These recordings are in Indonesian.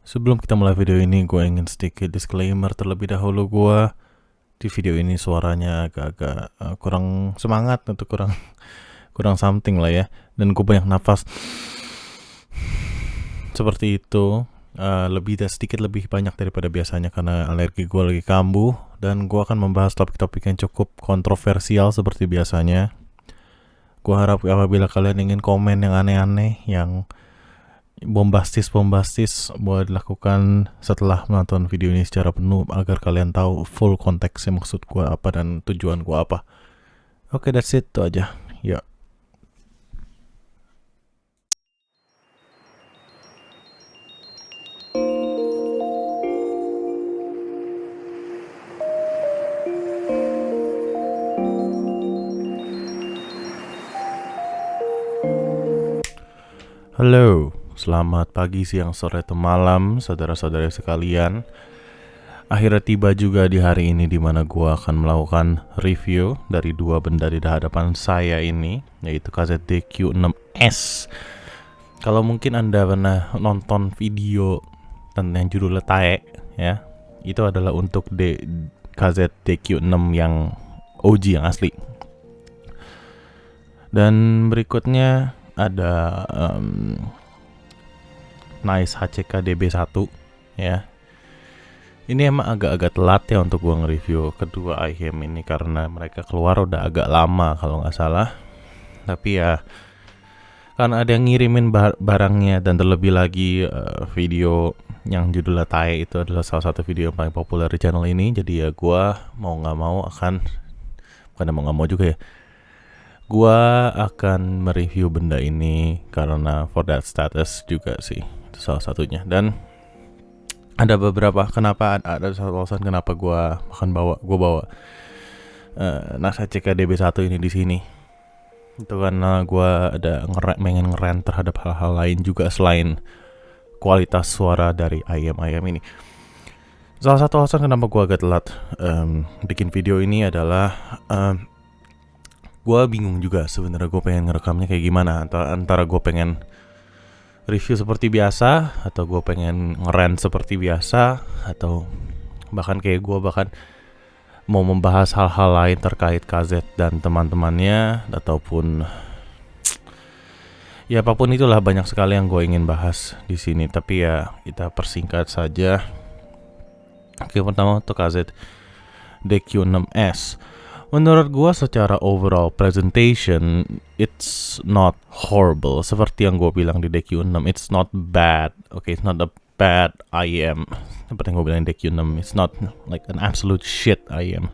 Sebelum kita mulai video ini, gue ingin sedikit disclaimer terlebih dahulu. Gue di video ini suaranya agak-agak kurang semangat atau kurang kurang something lah ya. Dan gue banyak nafas seperti itu, sedikit lebih banyak daripada biasanya karena alergi gue lagi kambuh. Dan gue akan membahas topik-topik yang cukup kontroversial seperti biasanya. Gue harap apabila kalian ingin komen yang aneh-aneh, yang bombastis boleh dilakukan setelah menonton video ini secara penuh agar kalian tahu full konteksnya, maksud gua apa dan tujuan gua apa. Oke, that's it, itu aja. Ya. Halo, selamat pagi, siang, sore, atau malam, saudara-saudara sekalian. Akhirnya tiba juga di hari ini di mana gua akan melakukan review dari dua benda di hadapan saya ini, yaitu KZD Q6S. Kalau mungkin Anda pernah nonton video tentang yang judulnya Tae, ya, itu adalah untuk KZD Q6 yang OG, yang asli. Dan berikutnya ada Nice HCK DB1 ya. Ini emang agak-agak telat ya untuk gua nge-review kedua item ini karena mereka keluar udah agak lama kalau nggak salah. Tapi ya karena ada yang ngirimin barangnya dan terlebih lagi video yang judulnya Tae itu adalah salah satu video yang paling populer di channel ini. Jadi ya gua mau nggak mau juga ya. Gua akan mereview benda ini karena for that status juga sih, itu salah satunya. Dan ada beberapa ada satu alasan kenapa gua bawa NASA CKDB1 ini di sini. Itu karena gua ada pengen ngerent terhadap hal-hal lain juga selain kualitas suara dari ayam ini. Salah satu alasan kenapa gua agak telat bikin video ini adalah gue bingung juga sebenarnya gue pengen ngerekamnya kayak gimana, antara gue pengen review seperti biasa atau gue pengen ngerant seperti biasa atau bahkan mau membahas hal-hal lain terkait KZ dan teman-temannya ataupun ya apapun itulah, banyak sekali yang gue ingin bahas di sini, tapi ya kita persingkat saja. Oke, pertama untuk KZ DQ6S. Menurut gua secara overall presentation it's not horrible. Seperti yang gua bilang di DQ6, it's not bad. Okay, it's not a bad IM. Seperti yang gua bilang di DQ6, it's not like an absolute shit IM.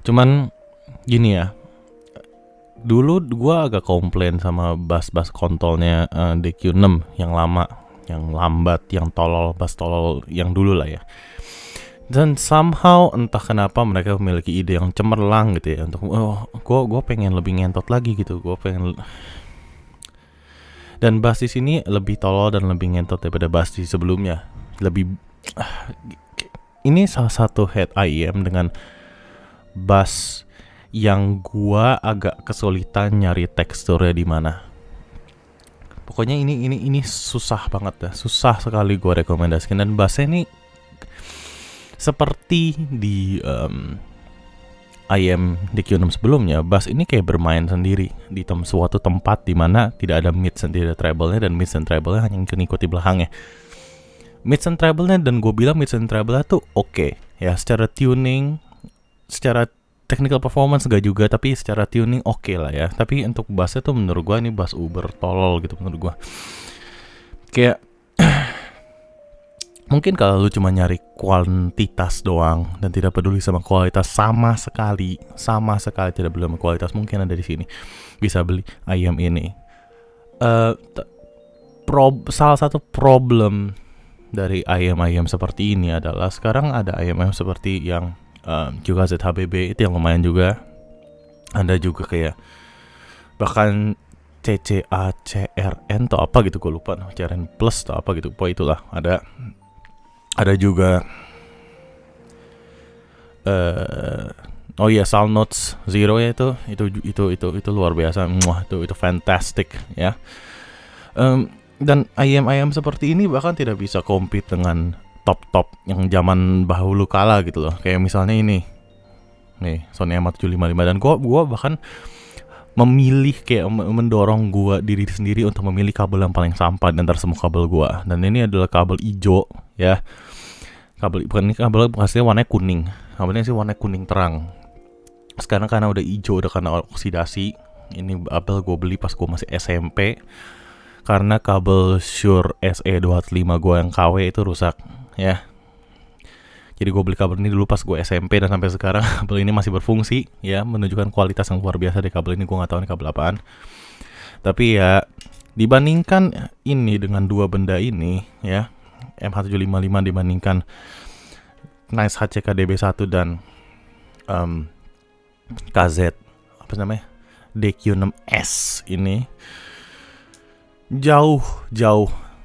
Cuman gini ya, dulu gua agak komplain sama bass kontolnya DQ6 yang lama, yang lambat, yang tolol, bass tolol yang dulu lah ya. Dan somehow entah kenapa mereka memiliki ide yang cemerlang gitu ya untuk gue pengen lebih ngentot lagi gitu, dan bass di sini lebih tolol dan lebih ngentot daripada bass di sebelumnya. Ini salah satu head IM dengan bass yang gua agak kesulitan nyari teksturnya di mana. Pokoknya ini susah banget ya, susah sekali gua rekomendasikan. Dan bassnya ini seperti di IM DQ6 sebelumnya, bass ini kayak bermain sendiri di suatu tempat di mana tidak ada mids dan tidak ada treble-nya, dan mids dan treble-nya hanya ngikuti belakangnya. Mids and treble-nya, dan gue bilang mids and treble-nya tuh oke ya, secara tuning, secara technical performance enggak juga, tapi secara tuning oke lah ya. Tapi untuk bassnya tuh menurut gue ini bass uber tolol gitu menurut gue. Kayak mungkin kalau lu cuma nyari kuantitas doang dan tidak peduli sama kualitas, sama sekali tidak peduli sama kualitas, mungkin ada di sini bisa beli ayam ini. Salah satu problem dari ayam seperti ini adalah sekarang ada ayam seperti yang QKZ HBB itu yang lumayan juga. Ada juga kayak bahkan CCACRN atau apa gitu, gue lupa, CRN Plus atau apa gitu, pokoknya itulah. Ada juga Salnotes Zero ya, itu luar biasa. Itu fantastic ya. Dan IM seperti ini bahkan tidak bisa compete dengan top yang zaman dahulu kala gitu loh. Kayak misalnya ini nih Sony MA755, dan gua bahkan memilih kayak mendorong diri sendiri untuk memilih kabel yang paling sampah di antara semua kabel gua. Dan ini adalah kabel hijau ya. Ini kabel hasilnya warnanya kuning. Kabelnya sih warna kuning terang. Sekarang karena udah hijau, udah karena oksidasi. Ini kabel gue beli pas gue masih SMP. Karena kabel Shure SE235 gue yang KW itu rusak ya. Jadi gue beli kabel ini dulu pas gue SMP, dan sampai sekarang kabel ini masih berfungsi ya, menunjukkan kualitas yang luar biasa di kabel ini. Gue nggak tahu ini kabel apaan. Tapi ya dibandingkan ini dengan dua benda ini ya, MH755 dibandingkan Nice HCK DB1 dan KZ apa namanya DQ6S ini jauh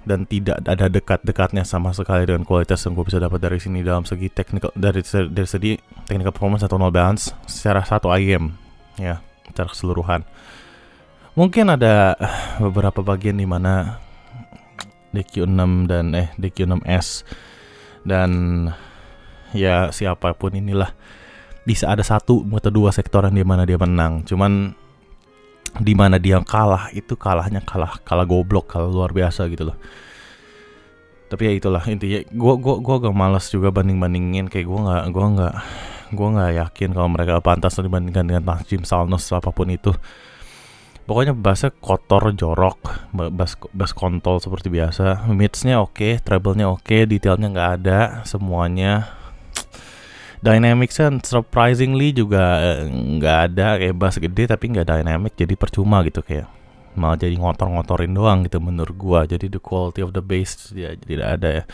dan tidak ada dekat-dekatnya sama sekali dengan kualitas yang gue bisa dapat dari sini dalam segi technical, dari segi technical performance atau tonal balance secara satu IM ya, secara keseluruhan. Mungkin ada beberapa bagian di mana DQ6 dan DQ6S dan ya siapapun inilah bisa ada satu atau dua sektor yang di mana dia menang. Cuman di mana dia kalah itu kalah goblok, kalah luar biasa gitu loh. Tapi ya itulah intinya. Gue agak malas juga bandingin, kayak gue nggak yakin kalau mereka pantas dibandingkan dengan Jim Salnos apapun itu. Pokoknya bassnya kotor, jorok, bass kontol seperti biasa. Midsnya oke, treble-nya oke, detailnya nggak ada semuanya. Dynamics-nya surprisingly juga nggak ada, kayak bass gede tapi nggak dynamic, jadi percuma gitu, kayak malah jadi ngotor-ngotorin doang gitu menurut gua. Jadi the quality of the bass ya tidak ada ya.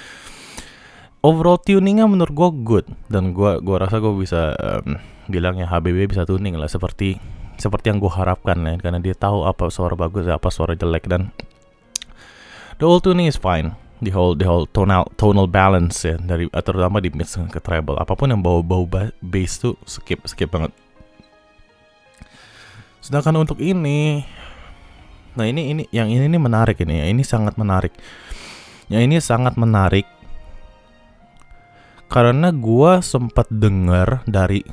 Overall tuningnya menurut gua good, dan gua rasa gua bisa bilang ya HBB bisa tuning lah seperti yang gua harapkan ya, karena dia tahu apa suara bagus apa suara jelek, dan the whole tuning is fine. The whole tonal balance ya, dari terutama di mid ke treble, apapun yang bau bass tuh skip banget. Sedangkan untuk ini, nah ini yang ini menarik ini ya, ini sangat menarik. Yang ini sangat menarik karena gua sempat dengar dari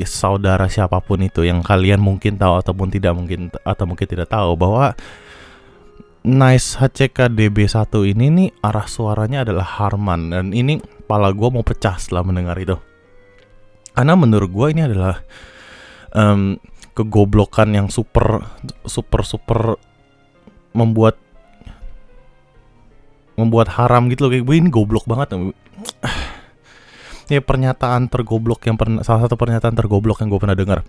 saudara siapapun itu yang kalian mungkin tahu ataupun mungkin tidak tahu, bahwa Nice HCK DB1 ini nih arah suaranya adalah Harman, dan ini kepala gue mau pecah setelah mendengar itu. Karena menurut gue ini adalah kegoblokan yang super membuat haram gitu loh, kayak gue ini goblok banget. Ya pernyataan tergoblok salah satu pernyataan tergoblok yang gue pernah dengar.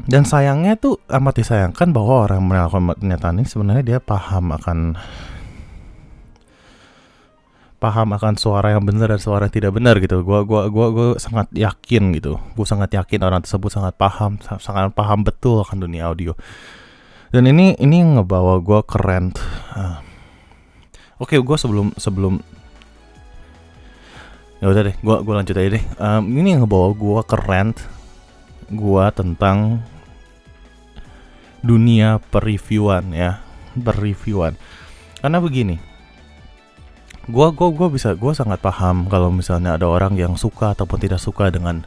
Dan sayangnya tuh amat disayangkan bahwa orang melakukan pernyataan ini sebenarnya dia paham akan suara yang benar dan suara yang tidak benar gitu. Gue sangat yakin gitu. Gue sangat yakin orang tersebut sangat paham betul akan dunia audio. Dan ini ngebawa gue ke rant. Oke, gue sebelum ya udah deh, gue lanjut aja deh. Ini ngebawa gue ke rant gue tentang dunia perreviewan. Karena begini, gue sangat paham kalau misalnya ada orang yang suka ataupun tidak suka dengan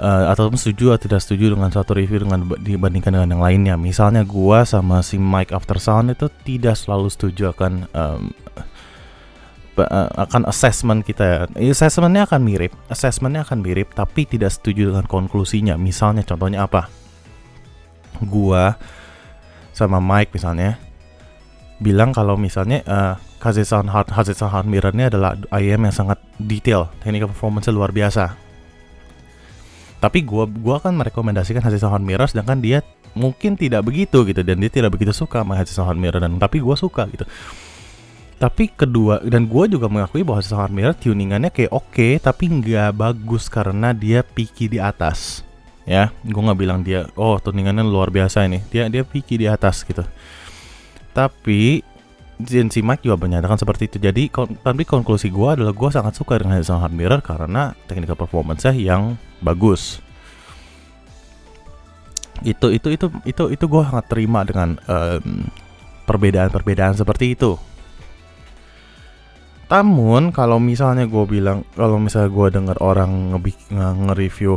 ataupun setuju atau tidak setuju dengan satu review dibandingkan dengan yang lainnya. Misalnya gue sama si Mike Aftersound itu tidak selalu setuju akan assessment kita. Assessmentnya akan mirip tapi tidak setuju dengan konklusinya. Misalnya contohnya apa? Gua sama Mike misalnya bilang kalau misalnya KZ Sound Hard Mirror ini adalah IM yang sangat detail, technical performance-nya luar biasa. Tapi gua akan merekomendasikan KZ Sound Hard Mirror, sedangkan dia mungkin tidak begitu gitu, dan dia tidak begitu suka sama KZ Sound Hard Mirror, tapi gua suka gitu. Tapi kedua, dan gue juga mengakui bahwa KZ Sound Hard Mirror tuningannya kayak oke, tapi nggak bagus karena dia picky di atas. Ya, gue nggak bilang dia, tuningannya luar biasa ini. Dia picky di atas gitu. Tapi si Mike juga menyatakan seperti itu. Jadi, tapi konklusi gue adalah gue sangat suka dengan KZ Sound Hard Mirror karena technical performance-nya yang bagus. Itu gue sangat terima dengan perbedaan-perbedaan seperti itu. Namun kalau misalnya gue dengar orang nge-review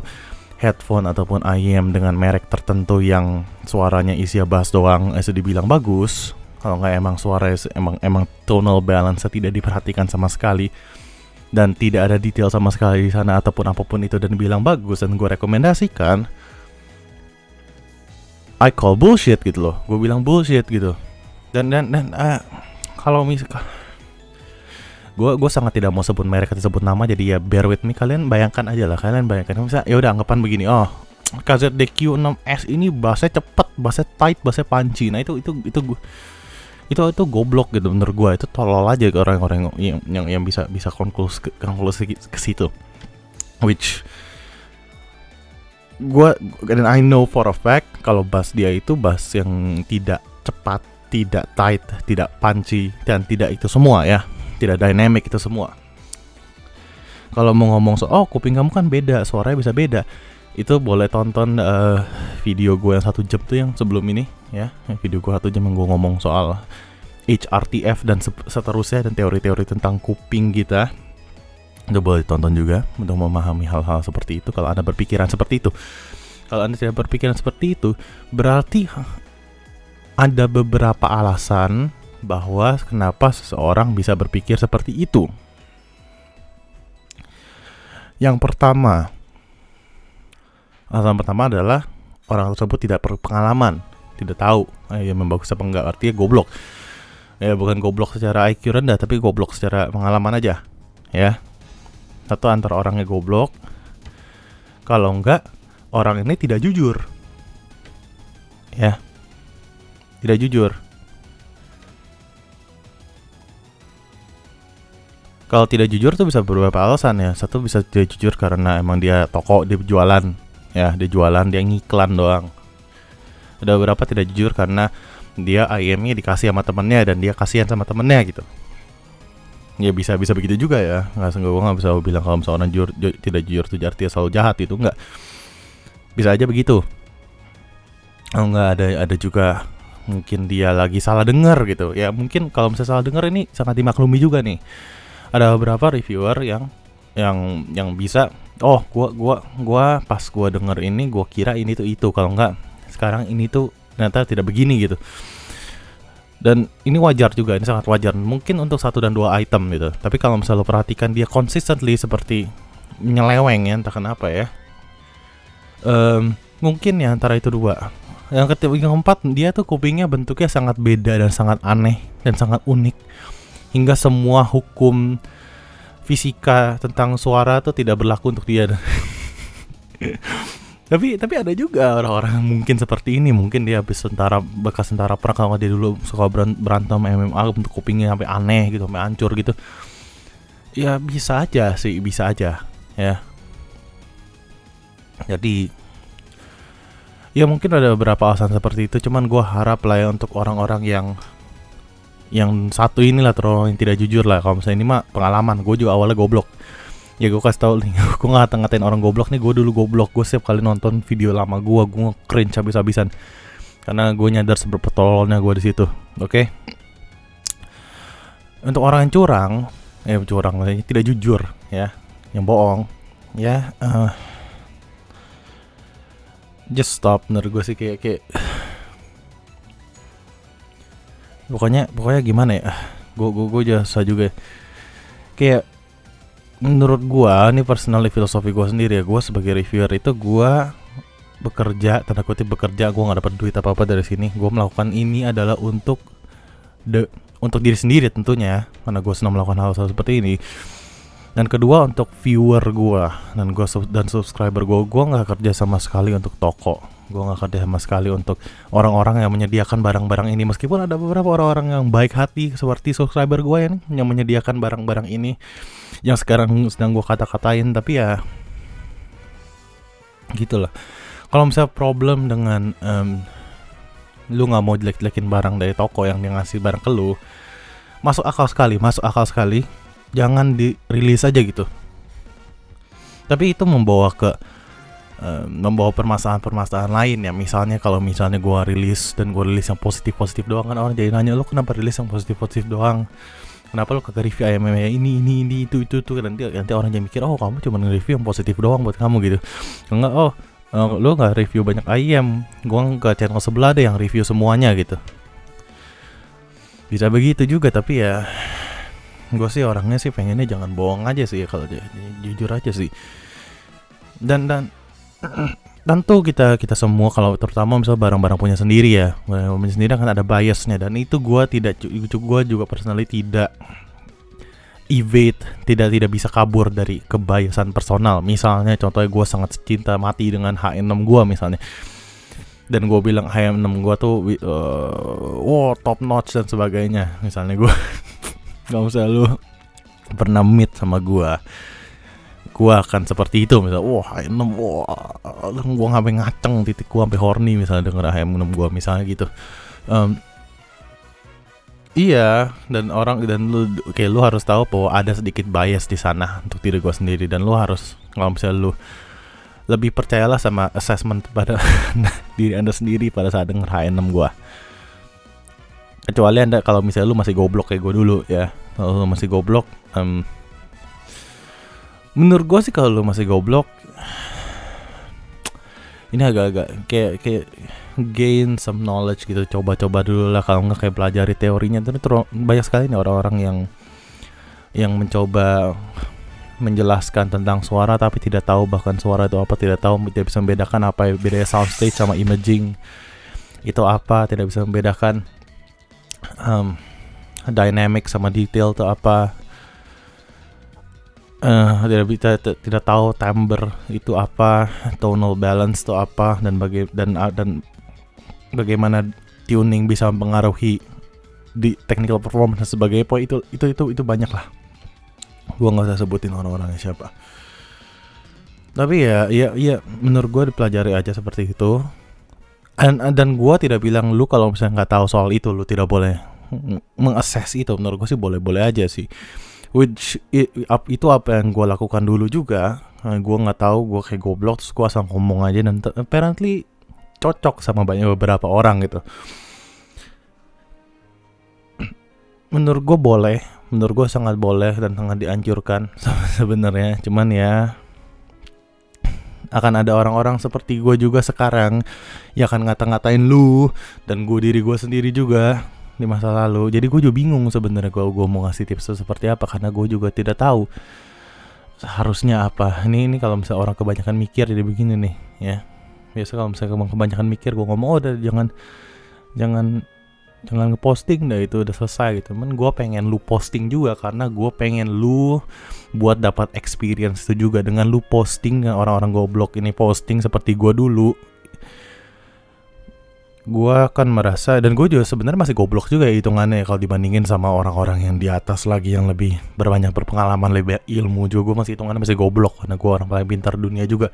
headphone ataupun IEM dengan merek tertentu yang suaranya isinya bass doang, itu dibilang bagus. Kalau nggak emang suaranya emang tonal balance tidak diperhatikan sama sekali dan tidak ada detail sama sekali di sana ataupun apapun itu dan bilang bagus dan gue rekomendasikan, I call bullshit gitu loh. Gue bilang bullshit gitu. Dan kalau misalkan gue sangat tidak mau sebut merek atau sebut nama, jadi ya bear with me. Kalian bayangkan aja lah, misalnya ya udah anggapan begini, oh KZDQ6S ini bassnya cepet, bassnya tight, bassnya punchy. Nah itu goblok gitu menurut gue. Itu tolol aja ke orang-orang yang bisa konklusi ke situ. Which dan I know for a fact kalau bass dia itu bass yang tidak cepat, tidak tight, tidak punchy, dan tidak itu semua ya, tidak dynamic itu semua. Kalau mau ngomong kuping kamu kan beda, suaranya bisa beda, itu boleh tonton video gue yang 1 jam tuh yang sebelum ini ya. Video gue 1 jam yang gue ngomong soal HRTF dan seterusnya dan teori-teori tentang kuping kita. Itu boleh tonton juga untuk memahami hal-hal seperti itu. Kalau Anda berpikiran seperti itu, kalau Anda tidak berpikiran seperti itu, berarti ada beberapa alasan bahwa kenapa seseorang bisa berpikir seperti itu. Yang pertama, alasan pertama adalah orang tersebut tidak berpengalaman, tidak tahu yang bagus apa enggak, artinya goblok. Ya bukan goblok secara IQ rendah, tapi goblok secara pengalaman aja. Ya. Satu, antara orangnya goblok, kalau enggak orang ini tidak jujur. Ya. Tidak jujur. Kalau tidak jujur tuh bisa beberapa alasan ya. Satu, bisa tidak jujur karena emang dia toko, dia jualan. Ya, dia jualan, dia ngiklan doang. Ada beberapa tidak jujur karena dia IM-nya dikasih sama temennya dan dia kasihan sama temennya gitu. Ya bisa begitu juga ya. Gue nggak bisa bilang kalau misalnya orang tidak jujur itu artinya selalu jahat, itu enggak. Bisa aja begitu. Enggak, ada juga mungkin dia lagi salah dengar gitu. Ya mungkin kalau misalnya salah dengar ini sangat dimaklumi juga nih. Ada beberapa reviewer yang bisa, gua pas gua denger ini gua kira ini tuh itu, kalau enggak sekarang ini tuh ternyata tidak begini gitu. Dan ini wajar juga, ini sangat wajar. Mungkin untuk 1 dan 2 item gitu. Tapi kalau misalnya lo perhatikan dia consistently seperti nyeleweng ya, entah kenapa ya. Mungkin ya antara itu 2. Yang ketiga, yang keempat, dia tuh kupingnya bentuknya sangat beda dan sangat aneh dan sangat unik. Hingga semua hukum fisika tentang suara tuh tidak berlaku untuk dia. Tapi ada juga orang-orang yang mungkin seperti ini. Mungkin dia bekas tentara perang, kalau dia dulu suka berantem MMA untuk kupingnya sampai aneh gitu, sampai hancur gitu. Ya bisa aja sih, bisa aja ya. Jadi ya mungkin ada beberapa alasan seperti itu. Cuman gue harap lah ya untuk orang-orang yang satu inilah, terus yang tidak jujur lah. Kalau misalnya ini mah pengalaman, gue juga awalnya goblok. Ya gue kasih tau nih, gue ngatain orang goblok nih. Gue dulu goblok, gue setiap kali nonton video lama gue cringe habis-habisan karena gue nyadar seberapa tololnya gue di situ. Oke. Untuk orang yang curang maksudnya tidak jujur ya, yang bohong ya, just stop. Menurut gue sih kayak pokoknya gimana ya, gue jasa juga kayak, menurut gue ini personally, filosofi gue sendiri ya. Gue sebagai reviewer itu gue bekerja, tanda kutip bekerja, gue nggak dapat duit apa dari sini. Gue melakukan ini adalah untuk diri sendiri tentunya, karena gue senang melakukan hal seperti ini. Dan kedua, untuk viewer gue dan subscriber gue nggak kerja sama sekali untuk toko. Gue gak kerja sama sekali untuk orang-orang yang menyediakan barang-barang ini. Meskipun ada beberapa orang-orang yang baik hati seperti subscriber gue ya, yang menyediakan barang-barang ini yang sekarang sedang gue kata-katain. Tapi ya gitulah. Kalau misalnya problem dengan lu gak mau jelek-jelekin barang dari toko yang dia ngasih barang ke lu, masuk akal sekali. Jangan dirilis aja gitu. Tapi itu membawa ke membawa permasalahan-permasalahan lain ya. Misalnya kalau misalnya gue rilis yang positif doang, kan orang jadi nanya, lo kenapa rilis yang positif doang, kenapa lo kagak review ayam ini itu nanti orang jadi mikir, oh kamu cuma nge-review yang positif doang buat kamu gitu. Enggak, lo nggak review banyak ayam, gue ke channel sebelah deh yang review semuanya gitu. Bisa begitu juga, tapi ya gue sih orangnya sih pengennya jangan bohong aja sih ya, kalau jujur aja sih. Dan tentu kita semua, kalau terutama misalnya barang-barang punya sendiri ya, barang punya sendiri kan ada biasnya, dan itu gue juga personally tidak evade, tidak bisa kabur dari kebiasaan personal. Misalnya contohnya gue sangat cinta mati dengan HN6 gue misalnya, dan gue bilang HM6 gue tuh top notch dan sebagainya. Misalnya gue gak usah lu pernah meet sama gue akan seperti itu. Misalnya HM6, gue sampai ngaceng, titik gue sampai horny misalnya denger HM6 gue misalnya gitu. Iya, dan lu harus tahu bahwa ada sedikit bias di sana untuk diri gue sendiri, dan lu harus, kalau misalnya lu lebih percayalah sama assessment pada diri anda sendiri pada saat denger HN6 gua. Kecuali anda kalau misalnya lu masih goblok kayak gue dulu ya. Kalau lu masih goblok, menurut gua sih kalau lu masih goblok, ini agak-agak kayak gain some knowledge gitu. Coba-coba dulu lah, kalau nggak kayak pelajari teorinya. Terus banyak sekali nih orang-orang yang mencoba menjelaskan tentang suara tapi tidak tahu bahkan suara itu apa, tidak bisa membedakan apa bedanya soundstage sama imaging itu apa, tidak bisa membedakan dynamic sama detail itu apa, tidak tahu timbre itu apa, tonal balance itu apa, dan bagaimana tuning bisa mempengaruhi di technical performance dan sebagainya. Itu banyak lah. Gue nggak usah sebutin orang-orangnya siapa. Tapi ya menurut gue dipelajari aja seperti itu. Dan gue tidak bilang lu kalau misalnya nggak tahu soal itu lu tidak boleh mengakses itu. Menurut gue sih boleh aja sih. Itu apa yang gue lakukan dulu juga. Gue nggak tahu, gue kayak goblok, terus gue asal ngomong aja, dan apparently cocok sama beberapa orang gitu. Menurut gue sangat boleh dan sangat dianjurkan sebenarnya. Cuman ya akan ada orang-orang seperti gue juga sekarang yang akan ngata-ngatain lu dan diri gue sendiri juga di masa lalu. Jadi gue juga bingung sebenarnya gue mau ngasih tips seperti apa, karena gue juga tidak tahu harusnya apa. Ini kalau misalnya orang kebanyakan mikir jadi begini nih ya. Biasa kalau misalnya kebanyakan mikir, gue ngomong udah jangan ngeposting, dah itu udah selesai gitu. Gue pengen lu posting juga, karena gue pengen lu buat dapat experience itu juga. Dengan lu posting, dengan orang-orang goblok ini posting seperti gue dulu, gue akan merasa, dan gue juga sebenarnya masih goblok juga ya hitungannya kalau dibandingin sama orang-orang yang di atas lagi, yang lebih berbanyak berpengalaman, lebih ilmu juga. Gue masih hitungannya masih goblok, karena gue orang paling pintar dunia juga.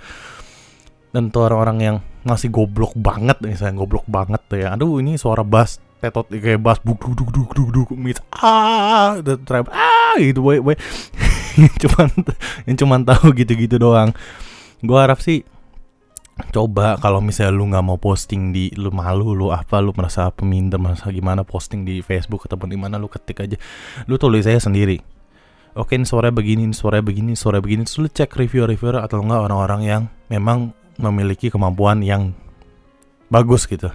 Dan tuh orang-orang yang masih goblok banget, misalnya goblok banget tuh ya, aduh ini suara bass tetot kayak bass duk mit dan trap gitu boy. cuman tahu gitu doang. Gue harap sih coba kalau misalnya lu nggak mau posting lu malu, lu merasa peminder, merasa gimana posting di Facebook ataupun di mana, lu ketik aja, lu tulis saya sendiri. Oke, ini suara begini, terus lu cek reviewer atau enggak orang-orang yang memang memiliki kemampuan yang bagus gitu.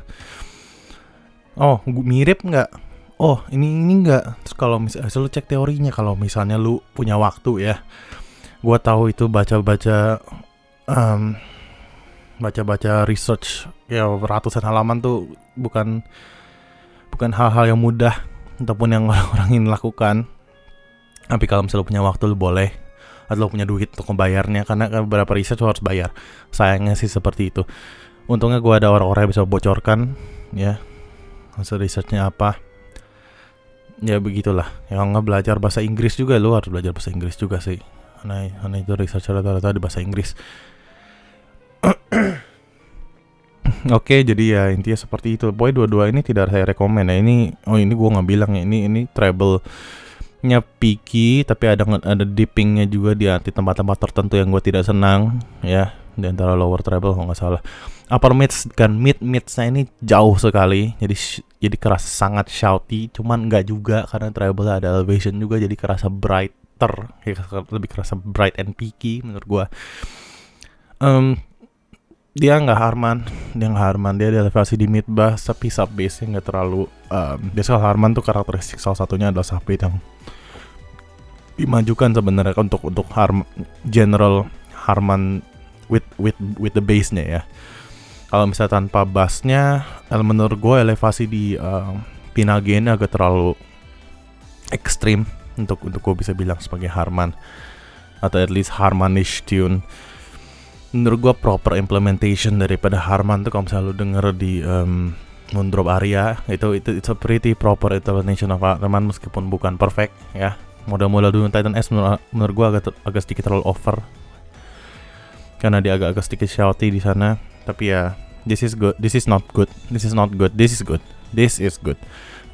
Oh, mirip nggak? Oh, ini nggak. Terus kalau misalnya lu cek teorinya, kalau misalnya lu punya waktu ya. Gua tahu itu baca-baca research ya ratusan halaman tuh bukan hal-hal yang mudah ataupun yang orang-orang ingin lakukan. Tapi kalau misalnya lu punya waktu, lu boleh, atau lu punya duit untuk membayarnya, karena beberapa research lu harus bayar. Sayangnya sih seperti itu. Untungnya gue ada orang-orang yang bisa bocorkan ya hasil researchnya apa. Ya begitulah. Yang nggak belajar bahasa Inggris juga, lu harus belajar bahasa Inggris juga sih. Karena itu research rata-rata di bahasa Inggris. Oke, jadi ya intinya seperti itu. Boy, dua-dua ini tidak saya rekomen ya. Ini gue nggak bilang ya. Ini treble-nya picky, tapi ada dipping-nya juga di tempat-tempat tertentu yang gue tidak senang ya. di antara lower treble kalau nggak salah. Upper mids dan midsnya ini jauh sekali, jadi kerasa sangat shouty, cuman nggak juga karena treble ada elevation juga, jadi kerasa brighter, lebih kerasa bright and peaky menurut gua. Dia nggak Harman, dia ada elevasi di mid bass, tapi sub bassnya nggak terlalu. Biasanya Harman tuh karakteristik salah satunya adalah sub bass yang dimajukan sebenarnya untuk general Harman with the bassnya ya. Kalau misalnya tanpa bassnya, menurut gue elevasi di Pinage-nya agak terlalu ekstrim untuk gue bisa bilang sebagai Harman atau at least Harmanish tune. Menurut gue proper implementation daripada Harman tuh kalau misalnya lu denger di Moondrop Aria itu it's a pretty proper implementation of Harman meskipun bukan perfect ya. Modal dulu Titan S menurut gue agak sedikit terlalu over karena dia agak sedikit shouty di sana. Tapi ya, this is good, this is not good, this is not good, this is good, this is good,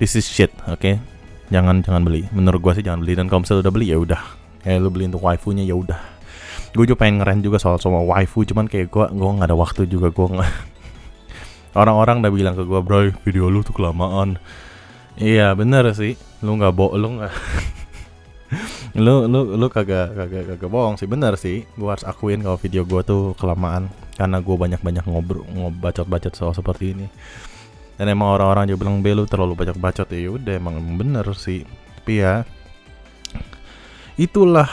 this is shit, oke? Jangan beli. Menurut gue sih jangan beli. Dan kalau misalnya udah beli ya udah, kayak lu beli untuk waifunya ya udah. Gue juga pengen ngeren juga soal waifu, cuman kayak gue nggak ada waktu juga. Gue nggak. Orang-orang udah bilang ke gue, bro, video lu tuh kelamaan. Iya bener sih, lu nggak lu kagak bohong sih, bener sih. Gue harus akuin kalau video gue tuh kelamaan karena gue banyak bacot soal seperti ini. Dan emang orang-orang juga bilang, lu terlalu banyak bacot. Ya udah, emang bener sih. Tapi ya itulah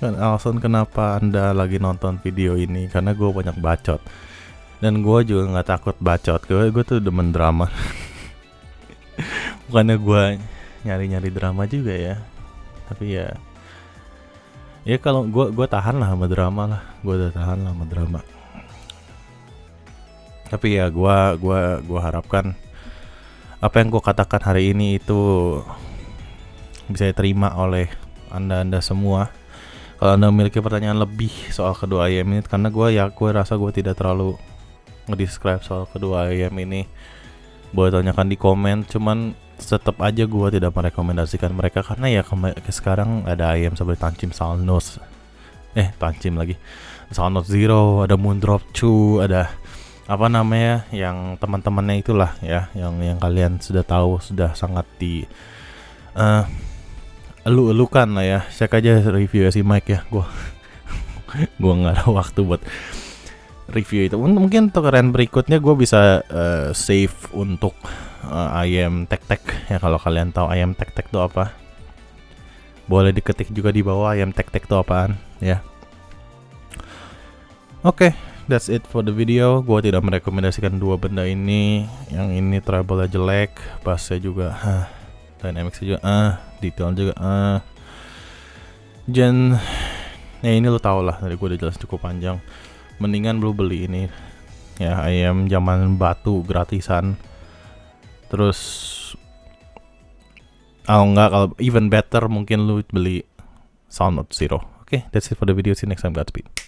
kan alasan kenapa Anda lagi nonton video ini, karena gue banyak bacot. Dan gue juga nggak takut bacot. Gue tuh demen drama. Bukannya gue nyari drama juga ya. Tapi ya kalau gue tahan lah sama drama lah. Gue udah tahan lah sama drama. Tapi ya gue harapkan apa yang gue katakan hari ini itu bisa diterima oleh anda semua. Kalau anda memiliki pertanyaan lebih soal kedua IM ini, karena gue rasa gue tidak terlalu nge-describe soal kedua IM ini, boleh tanyakan di komen. Cuman tetap aja gue tidak merekomendasikan mereka karena ya sekarang ada IM seperti Tancim Salnos, Salnos Zero, ada Moondrop 2, ada apa namanya yang teman-temannya itulah ya, yang kalian sudah tahu, sudah sangat di elu-elukan lah ya. Cek aja review si Mike ya. Gue nggak ada waktu buat review itu. Mungkin untuk run berikutnya gue bisa save untuk IM Tek ya. Kalau kalian tahu IM Tek itu apa, boleh diketik juga di bawah IM Tek itu apaan ya. Oke, that's it for the video. Gue tidak merekomendasikan dua benda ini. Yang ini treble jelek, bassnya juga dynamics juga detail juga ya ini lo tau lah, tadi gue udah jelas cukup panjang. Mendingan lu beli ini ya, IM zaman batu gratisan. Terus kalau even better mungkin lu beli Soundnote Zero. Oke, that's it for the video. See you next time. Godspeed.